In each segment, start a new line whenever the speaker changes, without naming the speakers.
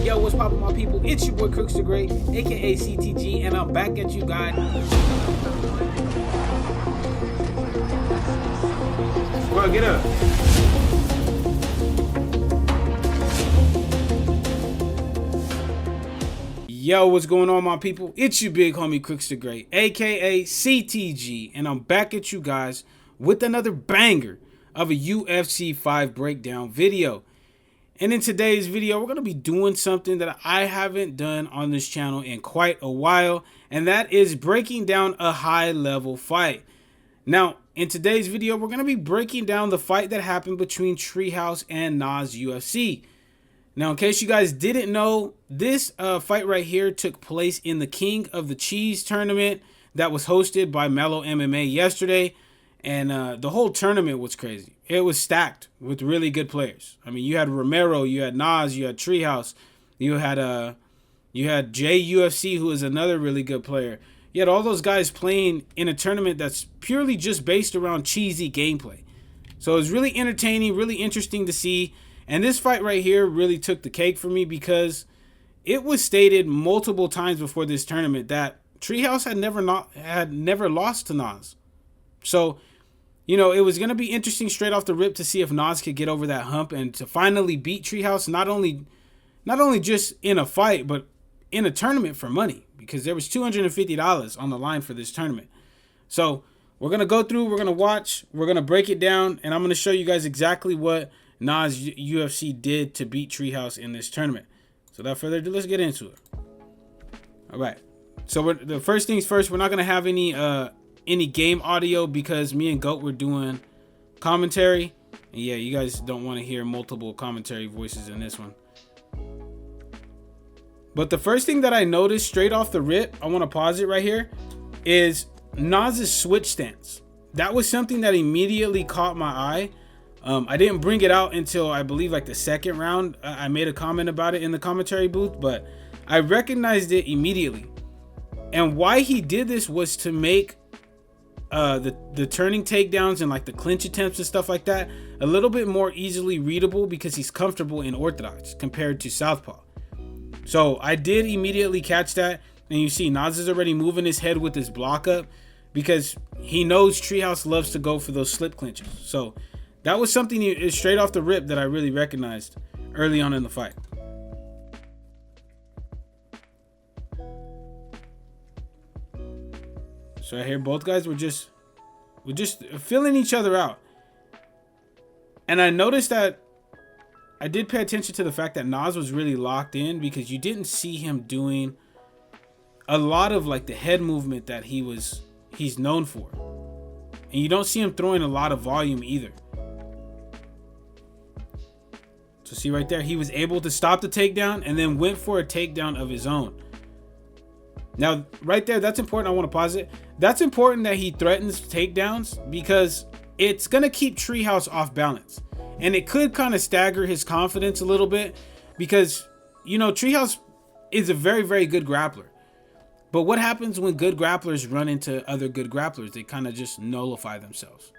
Yo, what's poppin', my people? It's your boy Crooks the Great, aka CTG, and I'm back at you guys. Bro, get up. Yo, what's going on, my people? It's your big homie Crooks the Great, aka CTG, and I'm back at you guys with another banger of a UFC 5 breakdown video. And in today's video, we're going to be doing something that I haven't done on this channel in quite a while, and that is breaking down a high-level fight. Now, in today's video, we're going to be breaking down the fight that happened between Treehouse and NazUFC. Now, in case you guys didn't know, this fight right here took place in the King of the Cheese tournament that was hosted by Mellow MMA yesterday. And the whole tournament was crazy. It was stacked with really good players. I mean, you had Romero, you had Naz, you had Treehouse, you had JUFC, who is another really good player. You had all those guys playing in a tournament that's purely just based around cheesy gameplay. So it was really entertaining, really interesting to see. And this fight right here really took the cake for me because it was stated multiple times before this tournament that Treehouse had never lost to Naz. So, you know, it was going to be interesting straight off the rip to see if Naz could get over that hump and to finally beat Treehouse, not only just in a fight, but in a tournament for money, because there was $250 on the line for this tournament. So we're going to go through, we're going to watch, we're going to break it down, and I'm going to show you guys exactly what NazUFC did to beat Treehouse in this tournament. So without further ado, let's get into it. All right. So the first things first, we're not going to have any game audio because me and Goat were doing commentary, and yeah, you guys don't want to hear multiple commentary voices in this one. But the first thing that I noticed straight off the rip, I want to pause it right here, is Naz's switch stance. That was something that immediately caught my eye. I didn't bring it out until I believe like the second round. I made a comment about it in the commentary booth, but I recognized it immediately. And why he did this was to make the turning takedowns and like the clinch attempts and stuff like that a little bit more easily readable, because he's comfortable in orthodox compared to southpaw. So I did immediately catch that, and you see Naz is already moving his head with his block up because he knows Treehouse loves to go for those slip clinches. So that was something straight off the rip that I really recognized early on in the fight. So right here, both guys were just filling each other out. And I noticed that I did pay attention to the fact that Naz was really locked in, because you didn't see him doing a lot of like the head movement that he's known for. And you don't see him throwing a lot of volume either. So see right there, he was able to stop the takedown and then went for a takedown of his own. Now, right there, that's important. I want to pause it. That's important that he threatens takedowns, because it's going to keep Treehouse off balance. And it could kind of stagger his confidence a little bit, because, you know, Treehouse is a very, very good grappler. But what happens when good grapplers run into other good grapplers? They kind of just nullify themselves,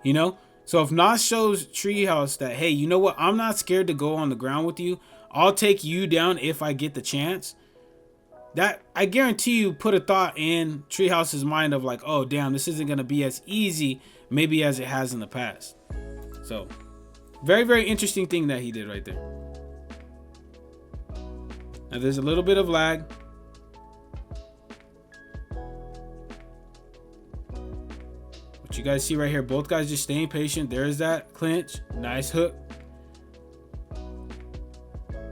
you know? So if Naz shows Treehouse that, hey, you know what? I'm not scared to go on the ground with you. I'll take you down if I get the chance. That, I guarantee you, put a thought in Treehouse's mind of like, oh, damn, this isn't going to be as easy maybe as it has in the past. So very, very interesting thing that he did right there. Now there's a little bit of lag. What you guys see right here, both guys just staying patient. There's that clinch. Nice hook.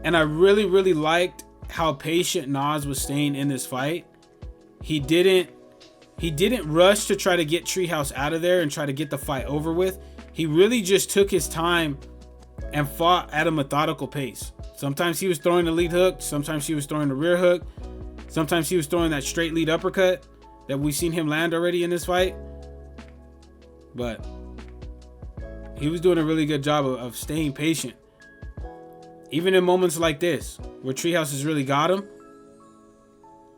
And I really, really liked how patient Naz was staying in this fight. He didn't rush to try to get Treehouse out of there and try to get the fight over with. He really just took his time and fought at a methodical pace. Sometimes he was throwing the lead hook, sometimes he was throwing the rear hook, sometimes he was throwing that straight lead uppercut that we've seen him land already in this fight. But he was doing a really good job of staying patient. Even in moments like this, where Treehouse has really got him,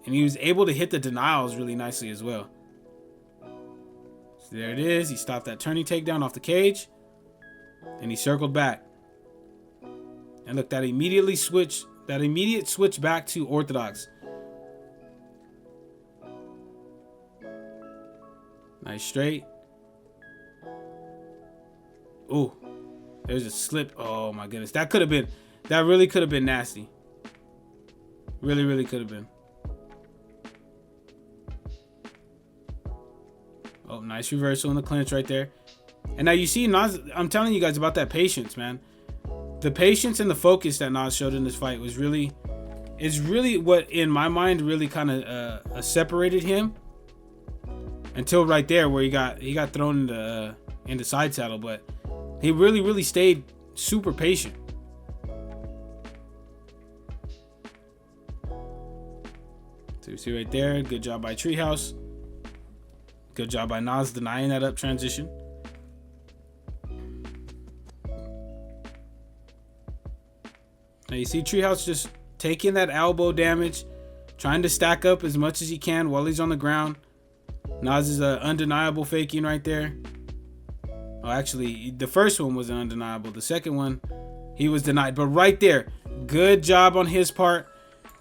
and he was able to hit the denials really nicely as well. So there it is. He stopped that turning takedown off the cage, and he circled back. And look, that immediately switched immediate switch back to orthodox. Nice straight. Ooh, there's a slip. Oh my goodness, that really could have been nasty. Really could have been. Oh, nice reversal in the clinch right there. And now you see Naz, I'm telling you guys about that patience, man. The patience and the focus that Naz showed in this fight is really what, in my mind, really kind of separated him. Until right there where he got thrown into side saddle, but he really stayed super patient. So you see right there, good job by Treehouse. Good job by Naz denying that up transition. Now you see Treehouse just taking that elbow damage, trying to stack up as much as he can while he's on the ground. Naz is undeniable faking right there. Oh, actually, the first one was undeniable. The second one, he was denied. But right there, good job on his part.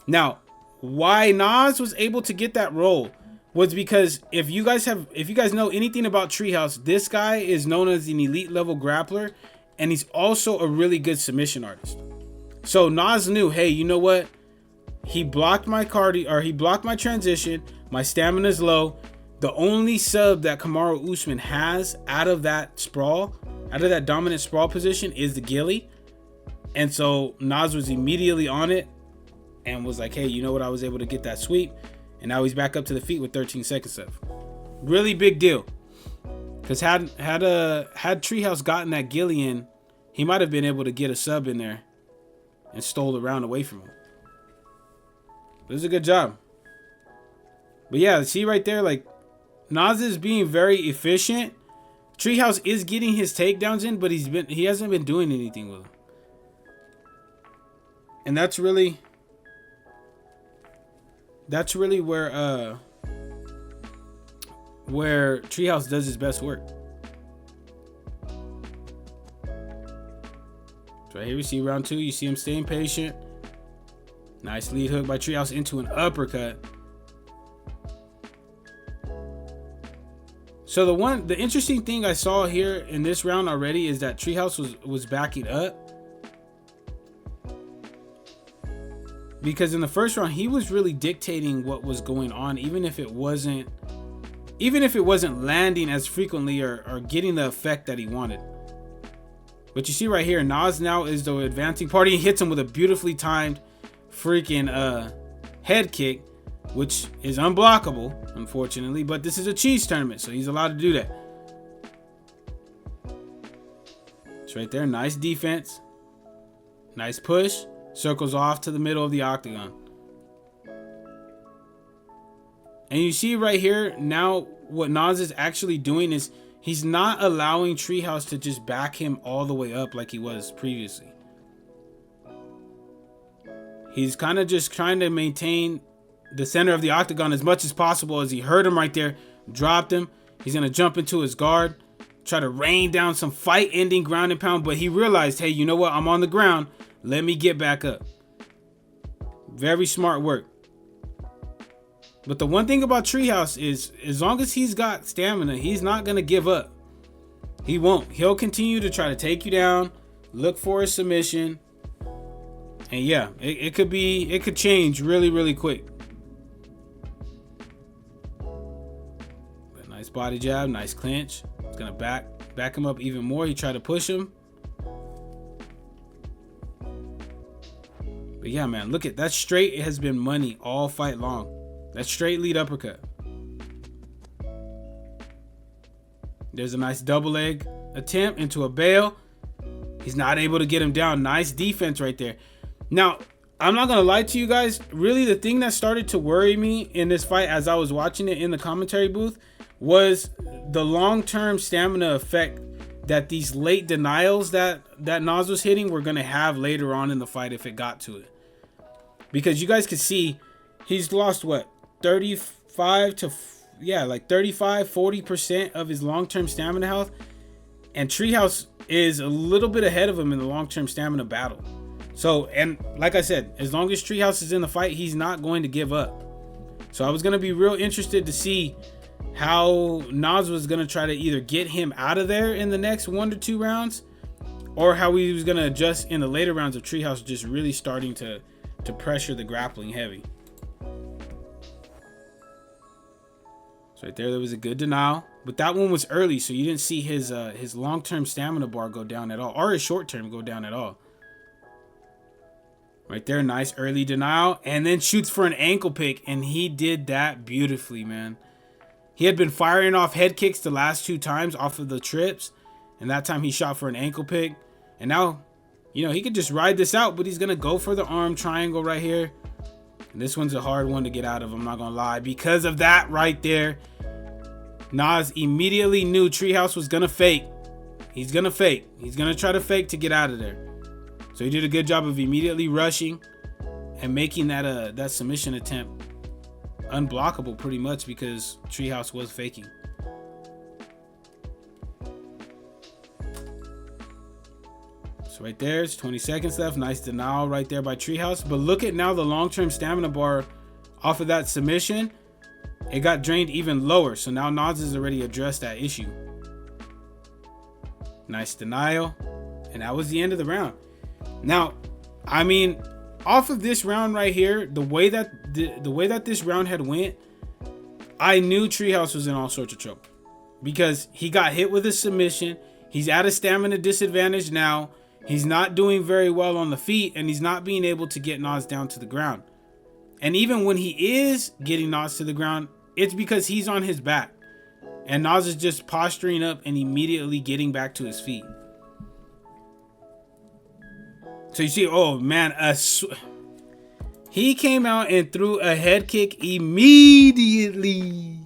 Now, why Naz was able to get that roll was because if you guys know anything about Treehouse, this guy is known as an elite level grappler, and he's also a really good submission artist. So Naz knew, hey, you know what? He blocked my cardio, or he blocked my transition. My stamina's low. The only sub that Kamaru Usman has out of that sprawl, out of that dominant sprawl position, is the ghillie. And so Naz was immediately on it and was like, hey, you know what? I was able to get that sweep. And now he's back up to the feet with 13 seconds left. Really big deal. Because had Treehouse gotten that ghillie in, he might have been able to get a sub in there and stole the round away from him. This is a good job. But yeah, see right there, like, Naz is being very efficient. Treehouse is getting his takedowns in, but he hasn't been doing anything with them. And that's really where Treehouse does his best work. So right here we see round 2. You see him staying patient. Nice lead hook by Treehouse into an uppercut. So the interesting thing I saw here in this round already is that Treehouse was backing up. Because in the first round, he was really dictating what was going on, even if it wasn't landing as frequently or getting the effect that he wanted. But you see right here, Naz now is the advancing party. He hits him with a beautifully timed freaking head kick, which is unblockable, unfortunately, but this is a cheese tournament, so he's allowed to do that. It's right there. Nice defense. Nice push. Circles off to the middle of the octagon. And you see right here, now what Naz is actually doing is he's not allowing Treehouse to just back him all the way up like he was previously. He's kind of just trying to maintain the center of the octagon as much as possible. As he heard him right there, dropped him. He's going to jump into his guard, try to rain down some fight-ending ground and pound, but he realized, hey, you know what? I'm on the ground. Let me get back up. Very smart work. But the one thing about Treehouse is as long as he's got stamina, he's not going to give up. He won't. He'll continue to try to take you down, look for a submission. And yeah, it could change really quick. But nice body jab, nice clinch. It's going to back him up even more. He tried to push him. But yeah, man, look at that straight. It has been money all fight long. That straight lead uppercut. There's a nice double leg attempt into a bail. He's not able to get him down. Nice defense right there. Now, I'm not going to lie to you guys. Really, the thing that started to worry me in this fight as I was watching it in the commentary booth was the long-term stamina effect that these late denials that Naz was hitting were going to have later on in the fight if it got to it. Because you guys can see he's lost what? 40% of his long-term stamina health. And Treehouse is a little bit ahead of him in the long-term stamina battle. So, and like I said, as long as Treehouse is in the fight, he's not going to give up. So I was going to be real interested to see how Naz was going to try to either get him out of there in the next 1 to 2 rounds, or how he was going to adjust in the later rounds of Treehouse just really starting to pressure the grappling heavy. So right there was a good denial, but that one was early, so you didn't see his long-term stamina bar go down at all, or his short-term go down at all. Right there, nice early denial, and then shoots for an ankle pick, and he did that beautifully, man. He had been firing off head kicks the last 2 times off of the trips, and that time he shot for an ankle pick. And now, you know, he could just ride this out, but he's going to go for the arm triangle right here. And this one's a hard one to get out of, I'm not going to lie. Because of that right there, Naz immediately knew Treehouse was going to fake. He's going to fake. He's going to try to fake to get out of there. So he did a good job of immediately rushing and making that submission attempt unblockable pretty much, because Treehouse was faking. So right there's 20 seconds left. Nice denial right there by Treehouse. But look at now the long-term stamina bar off of that submission. It got drained even lower. So now Naz has already addressed that issue. Nice denial. And that was the end of the round. Now, I mean, off of this round right here, the way that this round had went, I knew Treehouse was in all sorts of trouble, because he got hit with a submission. He's at a stamina disadvantage now. He's not doing very well on the feet, and he's not being able to get Naz down to the ground. And even when he is getting Naz to the ground, it's because he's on his back, and Naz is just posturing up and immediately getting back to his feet. So you see, oh man, he came out and threw a head kick immediately,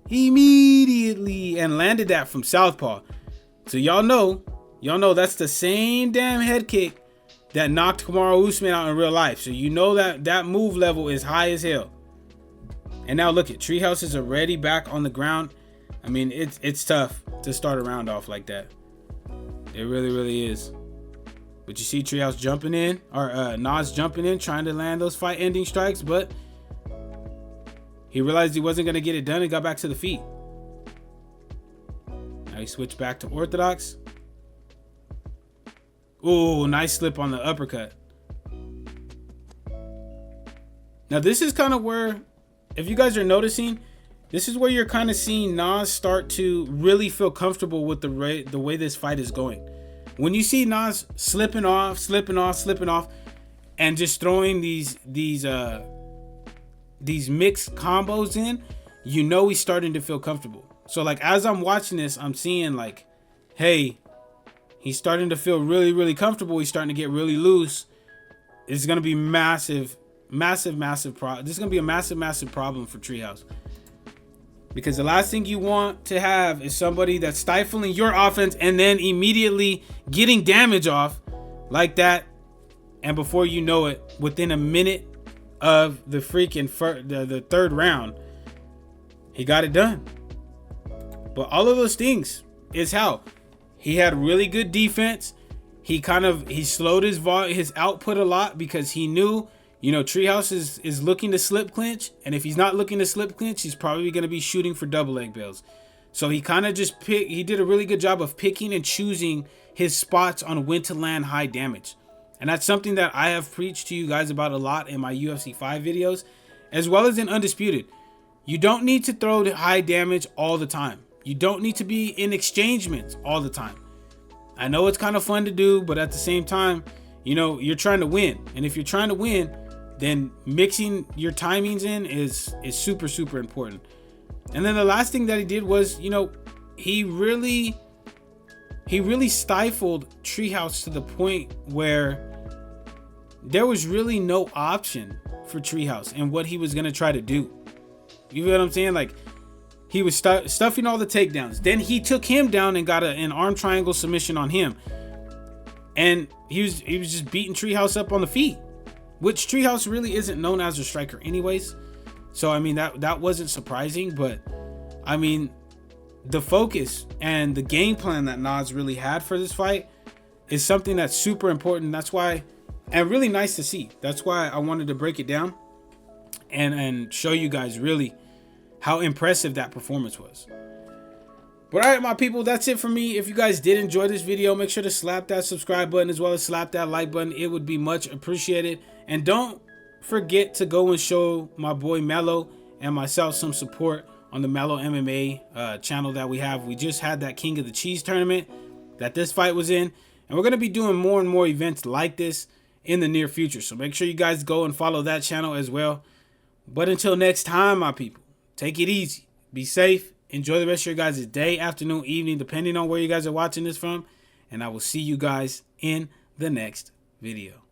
and landed that from southpaw. So y'all know that's the same damn head kick that knocked Kamaru Usman out in real life. So you know that move level is high as hell. And now look at Treehouse is already back on the ground. I mean, it's tough to start a round off like that. It really, really is. But you see Treehouse jumping in, or Naz jumping in, trying to land those fight-ending strikes, but he realized he wasn't going to get it done and got back to the feet. Now he switched back to orthodox. Ooh, nice slip on the uppercut. Now this is kind of where, if you guys are noticing, this is where you're kind of seeing Naz start to really feel comfortable with the way this fight is going. When you see Naz slipping off, and just throwing these mixed combos in, you know he's starting to feel comfortable. So like as I'm watching this, I'm seeing like, hey, he's starting to feel really, really comfortable. He's starting to get really loose. It's gonna be massive This is gonna be a massive problem for Treehouse. Because the last thing you want to have is somebody that's stifling your offense and then immediately getting damage off like that. And before you know it, within a minute of the freaking the third round, he got it done. But all of those things is how he had really good defense. He slowed his output a lot, because he knew, you know, Treehouse is looking to slip clinch, and if he's not looking to slip clinch, he's probably going to be shooting for double leg bails. So he kind of he did a really good job of picking and choosing his spots on when to land high damage. And that's something that I have preached to you guys about a lot in my UFC 5 videos, as well as in Undisputed. You don't need to throw high damage all the time. You don't need to be in exchangements all the time. I know it's kind of fun to do, but at the same time, you know, you're trying to win. And if you're trying to win, then mixing your timings in is super, super important. And then the last thing that he did was, you know, he really stifled Treehouse to the point where there was really no option for Treehouse and what he was going to try to do. You know what I'm saying? Like, he was stuffing all the takedowns. Then he took him down and got an arm triangle submission on him. And he was just beating Treehouse up on the feet, which Treehouse really isn't known as a striker anyways. So, I mean, that wasn't surprising. But, I mean, the focus and the game plan that Naz really had for this fight is something that's super important. That's why and really nice to see. That's why I wanted to break it down and show you guys really how impressive that performance was. But all right, my people, that's it for me. If you guys did enjoy this video, make sure to slap that subscribe button as well as slap that like button. It would be much appreciated. And don't forget to go and show my boy Mello and myself some support on the Mello MMA channel that we have. We just had that King of the Cheese tournament that this fight was in, and we're going to be doing more and more events like this in the near future. So make sure you guys go and follow that channel as well. But until next time, my people, take it easy, be safe, enjoy the rest of your guys' day, afternoon, evening, depending on where you guys are watching this from, and I will see you guys in the next video.